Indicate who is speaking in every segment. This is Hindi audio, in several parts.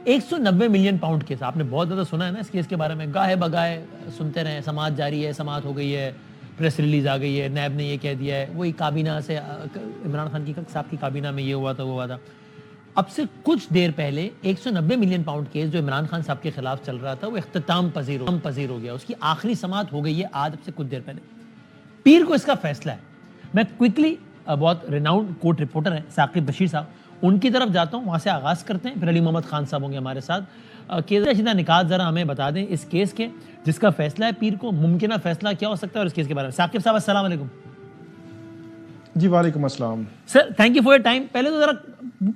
Speaker 1: 190 मिलियन पाउंड केस, आपने बहुत ज़्यादा सुना है ना इस केस के बारे में, गाहे बगाए सुनते रहे, समाअत जारी है, समाअत हो गई है, प्रेस रिलीज आ गई है, नैब ने ये कह दिया है, वही काबीना से इमरान खान की साहब की काबीना में ये हुआ था वो हुआ था। अब से कुछ देर पहले 190 मिलियन पाउंड केस जो इमरान खान साहब के खिलाफ चल रहा था वो इख्तिताम पजीर हो गया, उसकी आखिरी समाअत हो गई है आज से कुछ देर पहले। पीर को इसका फैसला है। मैं क्विकली, बहुत रिनाउंड कोर्ट रिपोर्टर है साकिब बशीर साहब, उनकी तरफ जाता हूँ, वहाँ से आगाज़ करते हैं, फिर अली मोहम्मद खान साहब होंगे हमारे साथ। केस रशीदा निकात ज़रा हमें बता दें इस केस के जिसका फैसला है पीर को, मुमकिन फैसला क्या हो सकता है और इस केस के बारे में। साकिब साहब अस्सलाम वालेकुम।
Speaker 2: जी वालेकुम अस्सलाम
Speaker 1: sir, thank you for your time. पहले तो ज़रा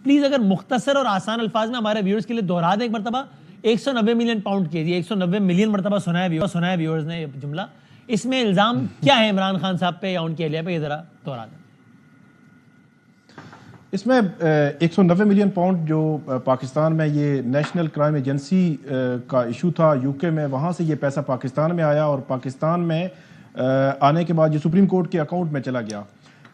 Speaker 1: प्लीज़ अगर मुख्तसर और आसान अल्फाज में हमारे व्यूअर्स के लिए दोहरा दें एक मरतबा 190 मिलियन पाउंड केस, 190 मिलियन मरतबा सुना है व्यूअर्स ने ये जुमला, इसमें इल्ज़ाम क्या है इमरान खान साहब पे या उनकी अहलिया पे, ये ज़रा दोहरा दें।
Speaker 2: इसमें 190 मिलियन पाउंड जो पाकिस्तान में ये नेशनल क्राइम एजेंसी का इशू था यूके में, वहाँ से ये पैसा पाकिस्तान में आया और पाकिस्तान में आने के बाद ये सुप्रीम कोर्ट के अकाउंट में चला गया।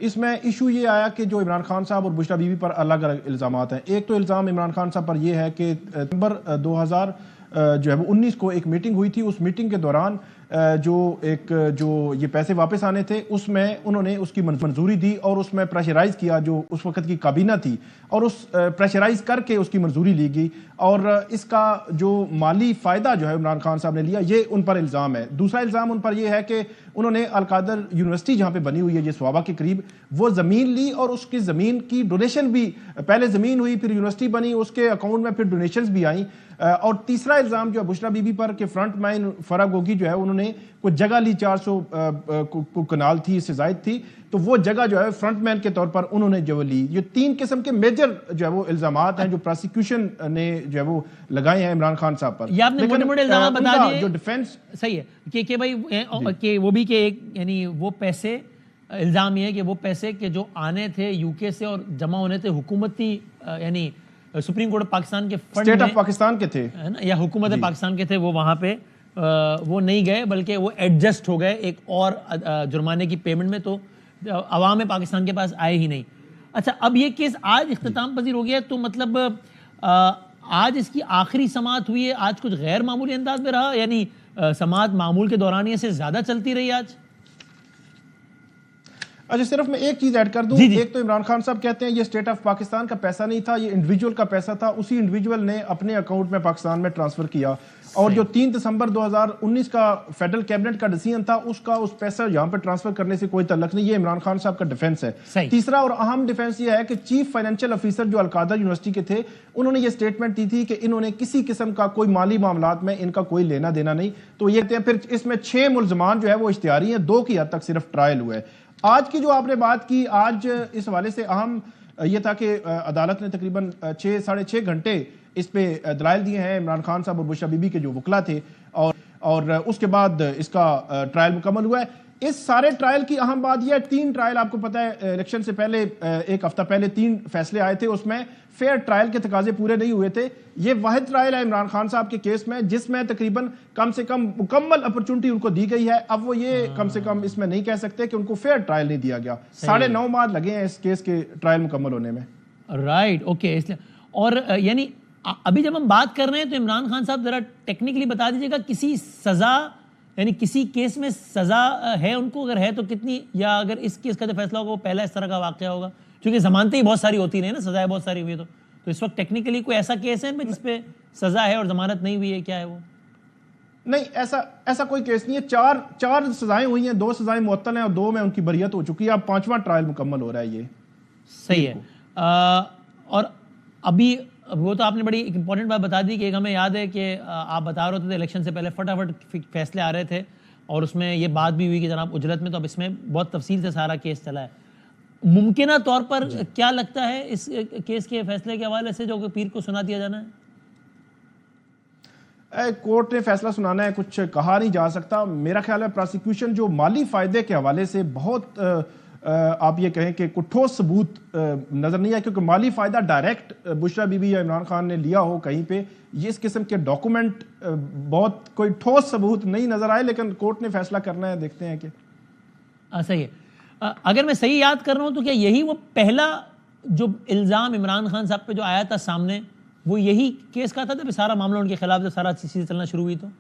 Speaker 2: इसमें इशू ये आया कि जो इमरान खान साहब और बुशरा बीबी पर अलग अलग इल्ज़ामात हैं। एक तो इल्ज़ाम इमरान खान साहब पर यह है कि नवंबर 2019 को एक मीटिंग हुई थी, उस मीटिंग के दौरान जो ये पैसे वापस आने थे उसमें उन्होंने उसकी मंजूरी दी और उसमें प्रेशराइज किया जो उस वक्त की काबीना थी, और उस प्रेशराइज करके उसकी मंजूरी ली गई और इसका जो माली फ़ायदा जो है इमरान खान साहब ने लिया, ये उन पर इल्ज़ाम है। दूसरा इल्ज़ाम उन पर यह है कि उन्होंने अलकादर यूनिवर्सिटी जहाँ पे बनी हुई है ये स्वाबा के करीब, वो ज़मीन ली और उसकी ज़मीन की डोनेशन भी, पहले ज़मीन हुई फिर यूनिवर्सिटी बनी, उसके अकाउंट में फिर डोनेशंस भी आई। और तीसरा इल्ज़ाम जो बुशरा बीबी पर कि फ्रंट मैन फरा गोगी जो है उन्होंने कुछ जगह ली, 400 कनाल थी, इससे जायद थी, तो वो जगह जो है फ्रंट मैन के तौर पर उन्होंने जो ली। ये 3 किस्म के मेजर जो है वो इल्ज़ामात हैं जो प्रोसिक्यूशन ने जो है वो लगाए हैं इमरान खान साहब पर।
Speaker 1: ये आपने मोटे-मोटे इल्ज़ाम बता दिए,
Speaker 2: जो डिफेंस
Speaker 1: सही है कि भाई कि वो भी कि एक यानी वो पैसे, इल्ज़ाम ये है कि वो पैसे के जो आने थे यूके से और जमा होने थे हुकूमती यानी सुप्रीम कोर्ट पाकिस्तान के फंड
Speaker 2: स्टेट ऑफ पाकिस्तान के थे,
Speaker 1: है ना, या हुकूमत पाकिस्तान के थे, वो वहाँ पे वो नहीं गए बल्कि वो एडजस्ट हो गए एक और जुर्माने की पेमेंट में, तो अवाम पाकिस्तान के पास आए ही नहीं। अच्छा, अब ये केस आज इख्तिताम पजीर हो गया, तो मतलब आज इसकी आखिरी समाअत हुई है, आज कुछ गैर मामूली अंदाज में रहा, यानी समाअत मामूल के दौरानिये से ज़्यादा चलती रही आज।
Speaker 2: अच्छा, सिर्फ मैं एक चीज ऐड कर दूं, एक तो इमरान खान साहब कहते हैं ये स्टेट ऑफ पाकिस्तान का पैसा नहीं था, ये इंडिविजुअल का पैसा था, उसी इंडिविजुअल ने अपने अकाउंट में पाकिस्तान में ट्रांसफर किया, और जो 3 दिसंबर 2019 का फेडरल कैबिनेट का डिसीजन था उसका उस पैसा यहां पर ट्रांसफर करने से कोई तल्लुक नहीं। ये इमरान खान साहब का डिफेंस है। तीसरा और अहम डिफेंस ये है कि चीफ फाइनेंशियल ऑफिसर जो अलकादर यूनिवर्सिटी के थे, उन्होंने ये स्टेटमेंट दी थी कि इन्होंने किसी किस्म का कोई माली मामलात में इनका कोई लेना देना नहीं। तो ये फिर इसमें 6 मुल्जमान जो है वो इश्तिहारी हैं, 2 की हद तक सिर्फ ट्रायल हुआ है। आज की जो आपने बात की, आज इस हवाले से अहम ये था कि अदालत ने तकरीबन 6 साढ़े 6 घंटे इस पे दलाइल दिए हैं इमरान खान साहब और बुशरा बीबी के जो वकला थे, और उसके बाद इसका ट्रायल मुकम्मल हुआ है। इस सारे ट्रायल की अहम बात यह है, 3 ट्रायल आपको पता है इलेक्शन से पहले एक हफ्ता पहले 3 फैसले आए थे, उसमें फेयर ट्रायल के तकाजे पूरे नहीं हुए थे। ये वाहिद ट्रायल है इमरान खान साहब के केस में जिसमें तकरीबन कम से कम मुकम्मल अपॉर्चुनिटी उनको दी गई है। अब वो ये कम से कम इसमें नहीं कह सकते कि उनको फेयर ट्रायल नहीं दिया गया। 9.5 माह लगे हैं इस केस के ट्रायल मुकम्मल होने में।
Speaker 1: Right, okay. इसलिए और यानी अभी जब हम बात कर रहे हैं तो इमरान खान साहब जरा टेक्निकली बता दीजिएगा, किसी सजा यानी किसी केस में सजा है उनको, अगर है तो कितनी, या अगर इस केस का जो फैसला होगा वो पहला इस तरह का वाकया होगा, क्योंकि जमानतें ही बहुत सारी होती रही ना, सजाएं बहुत सारी हुई, तो इस वक्त टेक्निकली कोई ऐसा केस है जिसपे सजा है और जमानत नहीं हुई है, क्या है वो?
Speaker 2: नहीं, ऐसा कोई केस नहीं है। चार सजाएं हुई हैं, 2 सजाएं मुअत्तल हैं और 2 में उनकी बरियत हो चुकी है। अब 5वां ट्रायल मुकम्मल हो रहा है। ये
Speaker 1: सही है। और अभी वो तो आपने बड़ी इंपॉर्टेंट बात बता दी कि एक हमें याद है कि आप बता रहे थे इलेक्शन से पहले फटाफट फैसले आ रहे थे और उसमें ये बात भी हुई कि जनाब उजलत में, तो अब इसमें बहुत तफसील से सारा केस चला है। मुमकिन तौर पर क्या लगता है इस केस के फैसले के हवाले से जो पीर को सुना दिया जाना है?
Speaker 2: कोर्ट ने फैसला सुनाना है, कुछ कहा नहीं जा सकता। मेरा ख्याल है प्रोसिक्यूशन जो माली फायदे के हवाले से बहुत आप ये कहें कि कुछ ठोस सबूत नजर नहीं आया, क्योंकि माली फायदा डायरेक्ट बुशरा बीबी या इमरान खान ने लिया हो कहीं पे, ये इस किस्म के डॉक्यूमेंट बहुत कोई ठोस सबूत नहीं नजर आए। लेकिन कोर्ट ने फैसला करना है, देखते हैं कि
Speaker 1: सही है। अगर मैं सही याद कर रहा हूं तो क्या यही वो पहला जो इल्ज़ाम इमरान खान साहब पे जो आया था सामने वो यही केस का था जब सारा मामला उनके खिलाफ, जब सारा चीज़ें चलना शुरू हुई तो?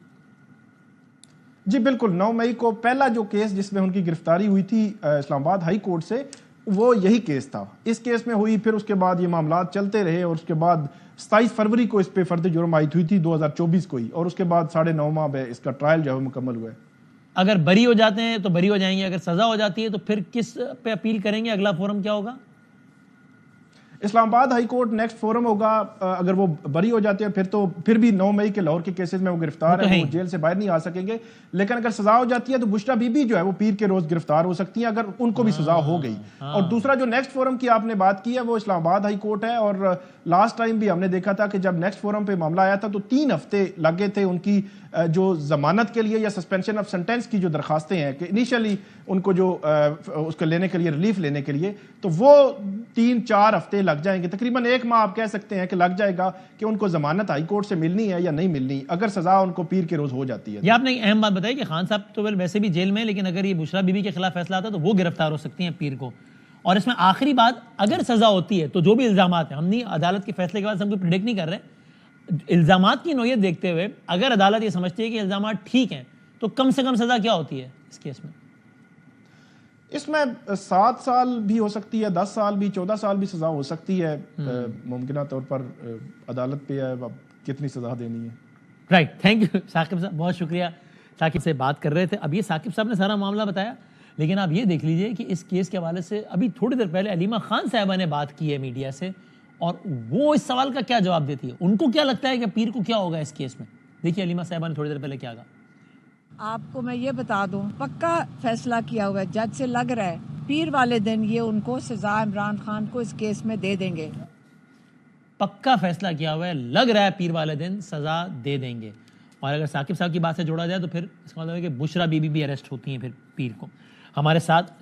Speaker 2: जी बिल्कुल, 9 मई को पहला जो केस जिसमें उनकी गिरफ्तारी हुई थी इस्लामाबाद हाई कोर्ट से, वो यही केस था। इस केस में हुई, फिर उसके बाद ये मामला चलते रहे और उसके बाद 27 फरवरी को इस पे फर्द जुर्म आयद हुई थी 2024 को ही, और उसके बाद 9.5 माह में इसका ट्रायल जो है मुकम्मल हुआ है।
Speaker 1: अगर बरी हो जाते हैं तो बरी हो जाएंगे, अगर सजा हो जाती है तो फिर किस पे अपील करेंगे? अगला फोरम क्या होगा?
Speaker 2: Islamabad high court next forum होगा। अगर वो बरी हो जाते हैं फिर भी 9 मई के लाहौर के केसेस में वो गिरफ्तार है, वो जेल से बाहर नहीं आ सकेंगे। लेकिन अगर सजा हो जाती है तो बुशरा बीबी जो है वो पीर के रोज गिरफ्तार हो सकती है, अगर उनको भी सजा हो गई। और दूसरा जो नेक्स्ट फोरम की आपने बात की है वो इस्लामाबाद हाई कोर्ट है, और लास्ट टाइम भी हमने देखा था कि जब नेक्स्ट फोरम पे मामला आया था तो 3 हफ्ते लगे थे उनकी जो जमानत के लिए या सस्पेंशन ऑफ सेंटेंस की जो दरखास्तें हैं कि इनिशियली उनको जो उसको लेने के लिए, रिलीफ लेने के लिए, तो वो 3-4 हफ्ते लग जाएंगे। तकरीबन 1 माह आप कह सकते हैं कि लग जाएगा कि उनको जमानत हाई कोर्ट से मिलनी है या नहीं मिलनी, अगर सजा उनको पीर के रोज हो जाती है।
Speaker 1: ये आपने एक अहम बात बताई कि खान साहब तो वैसे भी जेल में, लेकिन अगर ये बुशरा बीबी के खिलाफ फैसला आता है तो वो गिरफ्तार हो सकती हैं पीर को। और इसमें आखिरी बात, अगर सजा होती है तो जो भी इल्जामात है, हम नहीं अदालत के फैसले के बाद हम कोई प्रिडिक्ट नहीं कर रहे, इल्जामात की नौयत देखते हुए अगर अदालत ये समझती है कि इल्जामात ठीक हैं तो कम से कम सजा क्या होती है इस केस में?
Speaker 2: इसमें 7 साल भी हो सकती है, 10 साल भी, 14 साल भी सजा हो सकती है। मुमकिन तौर पर अदालत पे है अब कितनी सजा देनी है।
Speaker 1: राइट, थैंक यू साकिब साहब, बहुत शुक्रिया। साकिब से बात कर रहे थे। अब ये साकिब साहब ने सारा मामला बताया, लेकिन आप ये देख लीजिए कि इस केस के हवाले से अभी थोड़ी देर पहले अलीमा खान साहिबा ने बात की है मीडिया से, और वो इस सवाल का क्या जवाब देती है, उनको क्या लगता है कि पीर को क्या होगा इस केस में। देखिए अलीमा साहिबा ने थोड़ी देर पहले क्या कहा।
Speaker 3: आपको मैं ये बता दूं, पक्का फैसला किया हुआ है, जज से लग रहा है पीर वाले दिन ये उनको सजा इमरान खान को इस केस में दे देंगे।
Speaker 1: पक्का फैसला किया हुआ है, लग रहा है पीर वाले दिन सजा दे देंगे। और अगर साकिब साहब की बात से जोड़ा जाए तो फिर इसका मतलब है कि बुशरा बीबी भी अरेस्ट होती हैं फिर पीर को। हमारे साथ